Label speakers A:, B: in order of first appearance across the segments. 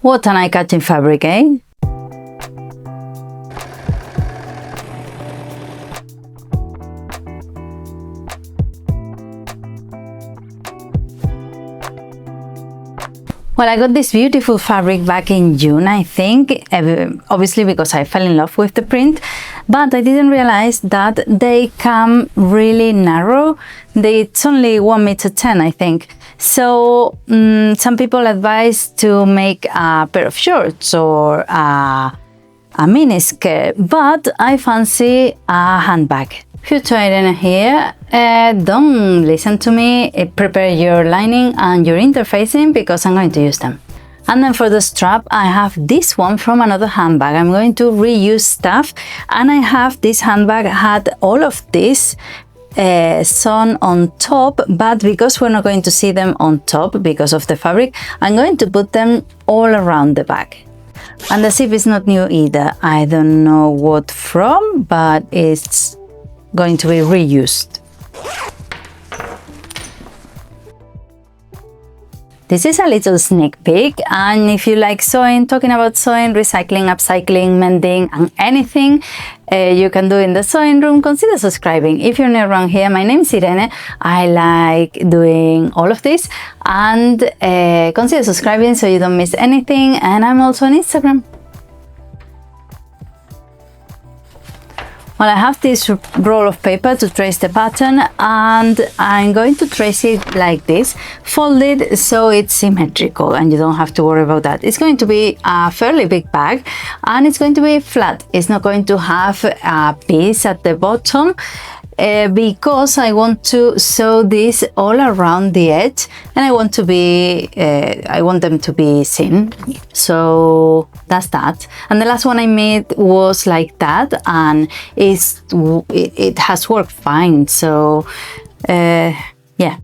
A: What an eye-catching fabric, eh? Well, I got this beautiful fabric back in June, I think, obviously because I fell in love with the print, but I didn't realize that they come really narrow. It's only 1 meter 10, I think. So some people advise to make a pair of shorts or a mini skirt, but I fancy a handbag. Future Irene here. Don't listen to me. Prepare your lining and your interfacing because I'm going to use them. And then for the strap, I have this one from another handbag. I'm going to reuse stuff, and I have this handbag had all of this sewn on top, but because we're not going to see them on top because of the fabric, I'm going to put them all around the bag. And the zip is not new either. I don't know what from, but it's going to be reused. This is a little sneak peek, and if you like sewing, talking about sewing, recycling, upcycling, mending, and anything you can do in the sewing room, consider subscribing. If you're new around here, my name is Irene. I like doing all of this, and consider subscribing so you don't miss anything. And I'm also on Instagram. Well, I have this roll of paper to trace the pattern, and I'm going to trace it like this, folded so it's symmetrical and you don't have to worry about that. It's going to be a fairly big bag, and it's going to be flat. It's not going to have a piece at the bottom because I want to sew this all around the edge, and I want them to be thin. So that's that. And the last one I made was like that, and it has worked fine. So yeah.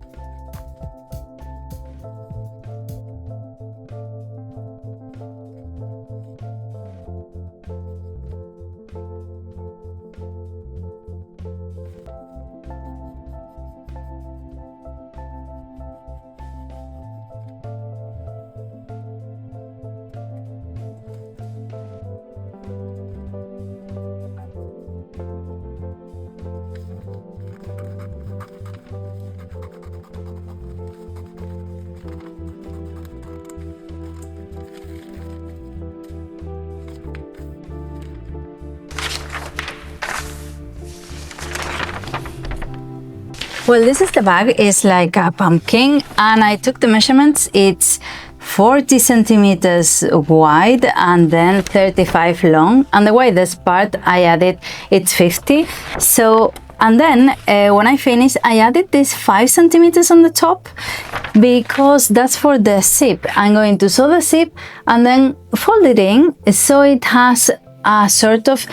A: Well, this is the bag. It's like a pumpkin, and I took the measurements. It's 40 centimeters wide and then 35 long, and the widest part I added, it's 50. So, and then when I finished, I added this 5 centimeters on the top because that's for the zip. I'm going to sew the zip and then fold it in so it has a sort of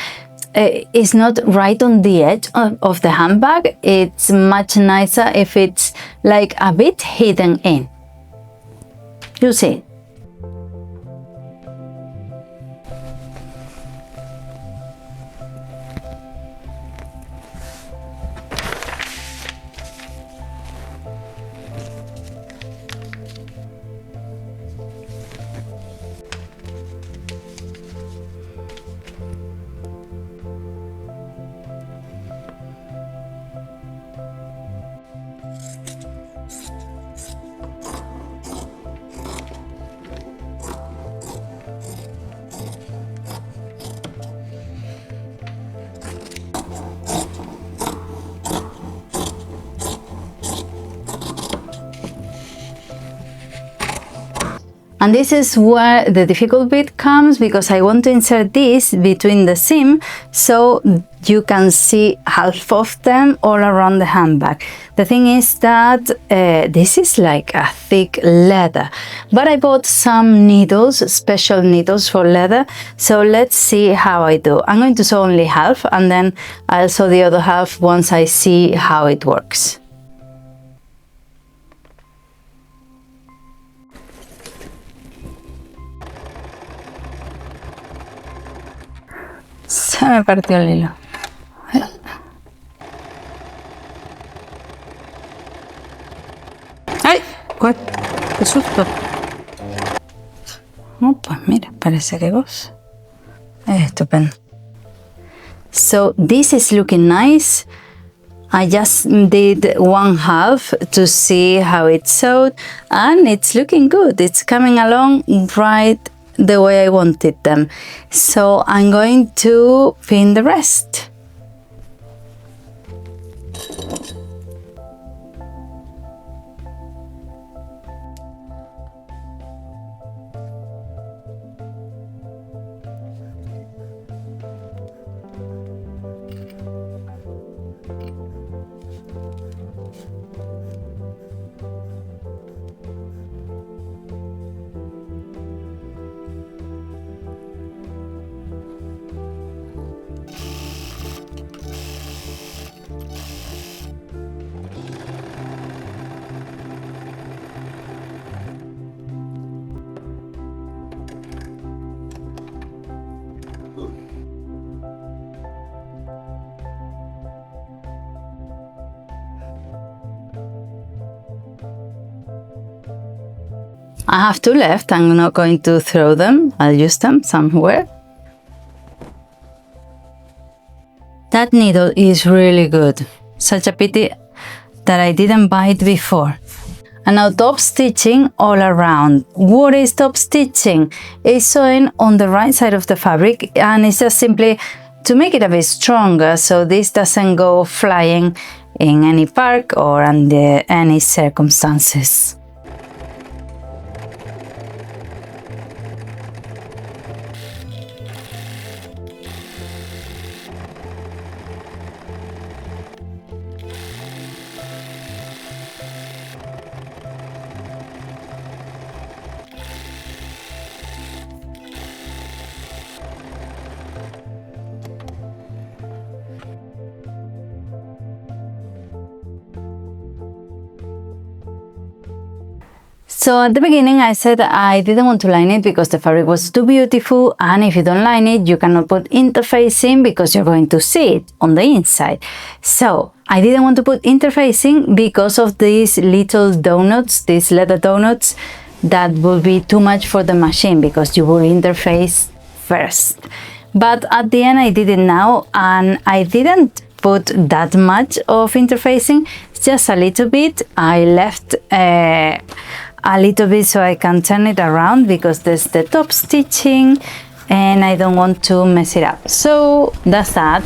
A: it's not right on the edge of the handbag. It's much nicer if it's like a bit hidden in. You see? And this is where the difficult bit comes, because I want to insert this between the seam so you can see half of them all around the handbag. The thing is that this is like a thick leather, but I bought some needles, special needles for leather. So let's see how I do. I'm going to sew only half, and then I'll sew the other half once I see how it works. Se me partió el hilo. ¡Ay! ¡Qué susto! Up. Pues mira, parece que goza. Es estupendo. So this is looking nice. I just did 1/2 to see how it's sewed, and it's looking good. It's coming along right the way I wanted them. So I'm going to pin the rest. I have 2 left. I'm not going to throw them. I'll use them somewhere. That needle is really good. Such a pity that I didn't buy it before. And now top stitching all around. What is top stitching? It's sewing on the right side of the fabric, and it's just simply to make it a bit stronger so this doesn't go flying in any park or under any circumstances. So at the beginning I said I didn't want to line it because the fabric was too beautiful, and if you don't line it you cannot put interfacing because you're going to see it on the inside. So I didn't want to put interfacing because of these little donuts, these leather donuts, that will be too much for the machine because you will interface first. But at the end I did it now, and I didn't put that much of interfacing, just a little bit. I left a little bit so I can turn it around because there's the top stitching and I don't want to mess it up. So that's that.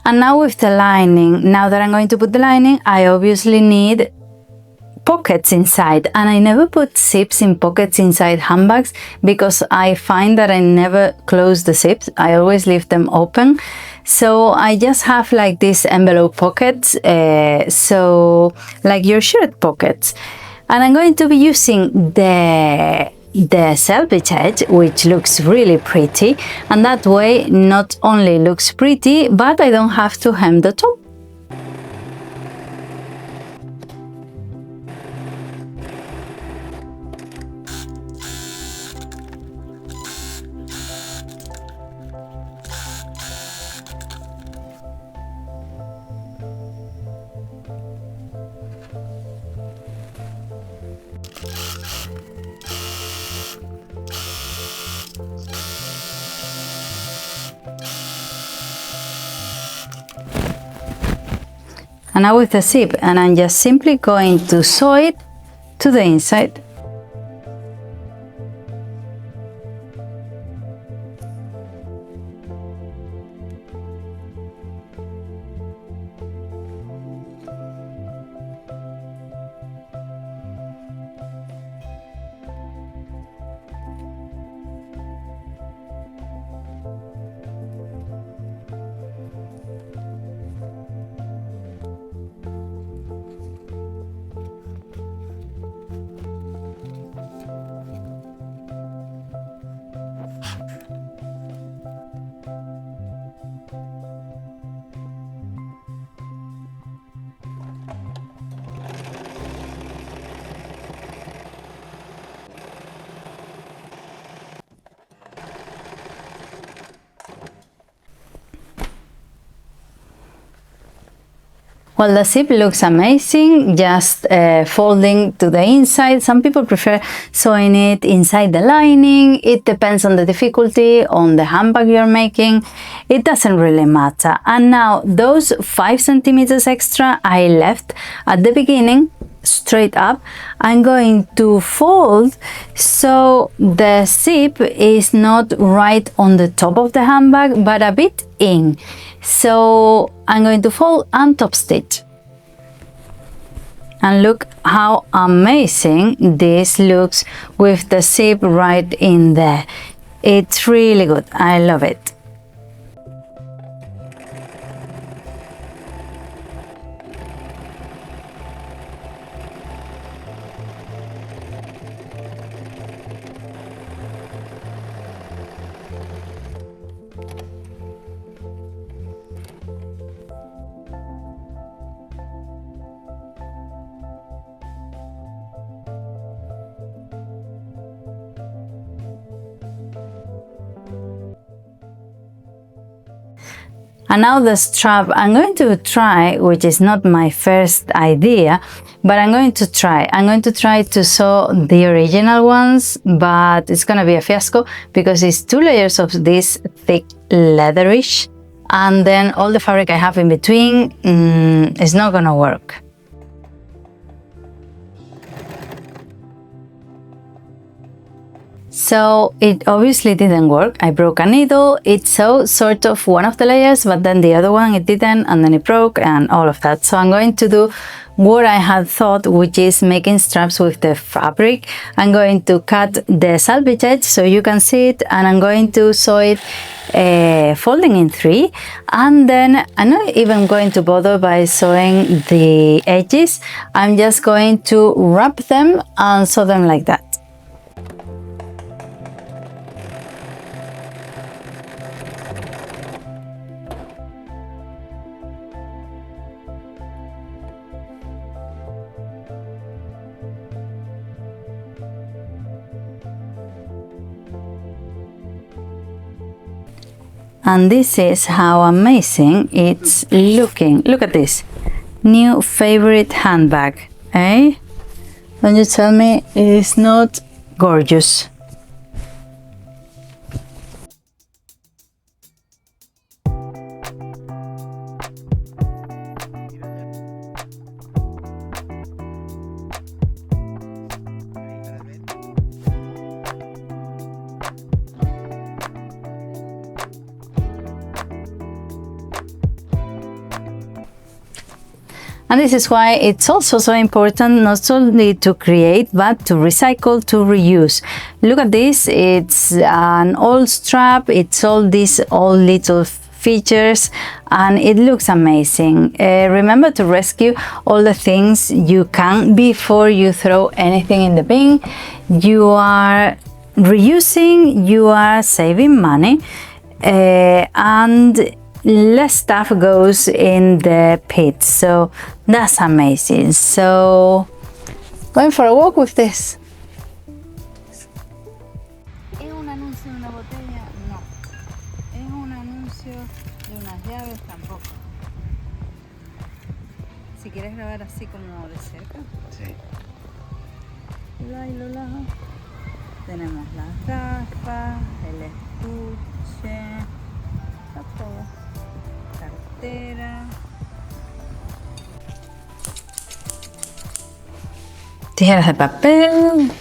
A: And now with the lining, now that I'm going to put the lining, I obviously need pockets inside, and I never put zips in pockets inside handbags because I find that I never close the zips. I always leave them open. So I just have like these envelope pockets, so like your shirt pockets. And I'm going to be using the selvage edge, which looks really pretty, and that way not only looks pretty, but I don't have to hem the top. And now with the zip, and I'm just simply going to sew it to the inside. Well, the zip looks amazing, just folding to the inside. Some people prefer sewing it inside the lining. It depends on the difficulty, on the handbag you're making. It doesn't really matter. And now those 5 centimeters extra I left at the beginning, straight up, I'm going to fold so the zip is not right on the top of the handbag but a bit in. So I'm going to fold and top stitch, and look how amazing this looks with the zip right in there. It's really good. I love it. And now the strap, I'm going to try, which is not my first idea, but I'm going to try to sew the original ones, but it's gonna be a fiasco because it's 2 layers of this thick leatherish, and then all the fabric I have in between is not gonna work. So it obviously didn't work. I broke a needle. It sewed sort of one of the layers, but then the other one it didn't, and then it broke and all of that. So I'm going to do what I had thought, which is making straps with the fabric. I'm going to cut the salvage edge so you can see it, and I'm going to sew it folding in 3, and then I'm not even going to bother by sewing the edges. I'm just going to wrap them and sew them like that. And this is how amazing it's looking. Look at this. New favorite handbag, eh? Don't you tell me it's not gorgeous. And this is why it's also so important not only to create, but to recycle, to reuse. Look at this, it's an old strap, it's all these old little features, and it looks amazing. Remember to rescue all the things you can before you throw anything in the bin. You are reusing, you are saving money, and less stuff goes in the pit, so that's amazing. So going for a walk with this. ¿Es un anuncio de una botella? No. ¿Es un anuncio de unas llaves? Tampoco. Si quieres grabar así como de cerca. Sí. Lola. Tenemos las gafas, el estuche, está todo. Cartera, tijeras de papel,